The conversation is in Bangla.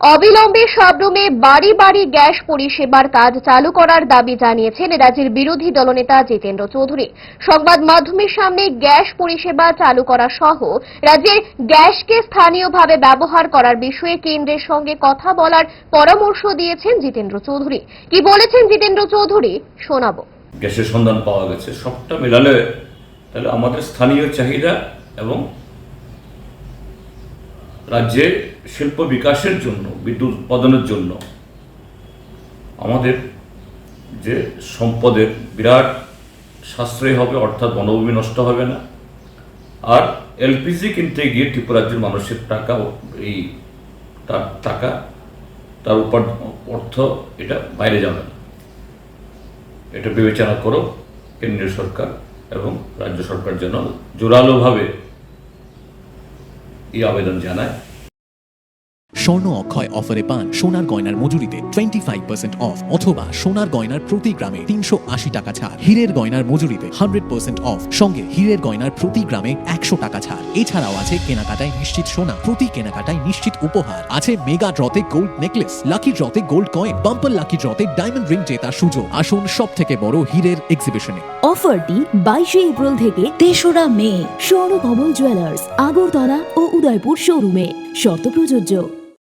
অবিলম্বে সবরুমে বাড়ি বাড়ি গ্যাস পরিষেবার কাজ চালু করার দাবি জানিয়েছেন রাজ্যের বিরোধী দলনেতা জিতেন্দ্র চৌধুরী। সংবাদ মাধ্যমের সামনে গ্যাস পরিষেবা চালু করা সহ রাজ্যের গ্যাসকে স্থানীয়ভাবে ব্যবহার করার বিষয়ে কেন্দ্রের সঙ্গে কথা বলার পরামর্শ দিয়েছেন জিতেন্দ্র চৌধুরী। কি বলেছেন জিতেন্দ্র চৌধুরী শোনাবো। গ্যাসের সন্ধান পাওয়া গেছে, সবটা মেলালে তাহলে আমাদের স্থানীয় চাহিদা এবং রাজ্যে শিল্প বিকাশের জন্য, বিদ্যুৎ উৎপাদনের জন্য আমাদের যে সম্পদের বিরাট সাশ্রয় হবে, অর্থাৎ বনভূমি নষ্ট হবে না। আর এলপিজি কিনতে গিয়ে ত্রিপুরা রাজ্যের মানুষের টাকা, তার অর্থ এটা বাইরে যাবে না। এটা বিবেচনা করো কেন্দ্রীয় সরকার এবং রাজ্য সরকার যেন জোরালোভাবে এই আবেদন জানায়। স্বর্ণ অক্ষয় অফারে পান সোনার গয়নার মজুরিতে 25% অফ অথবা সোনার গয়নার প্রতি গ্রামে 380 টাকা ছাড়। হীরের গয়নার মজুরিতে 100% অফ, সঙ্গে হীরের গয়নার প্রতি গ্রামে 100 টাকা ছাড়। এছাড়াও আছে কেনাকাটায় নিশ্চিত সোনা, প্রতি কেনাকাটায় নিশ্চিত উপহার। আছে মেগা ড্রতে গোল্ড নেকলেস, লাকি ড্রতে গোল্ড কয়েন, বাম্পার লাকি ড্রতে ডায়মন্ড রিং জেতার সুযোগ। আসুন সব থেকে বড় হীরের এক্সিবিশনে। অফারটি 22 এপ্রিল থেকে 3রা মে স্বর্ণকমল জুয়েলার্স, আগরতলা ও উদয়পুর শোরুমে। শর্ত প্রযোজ্য।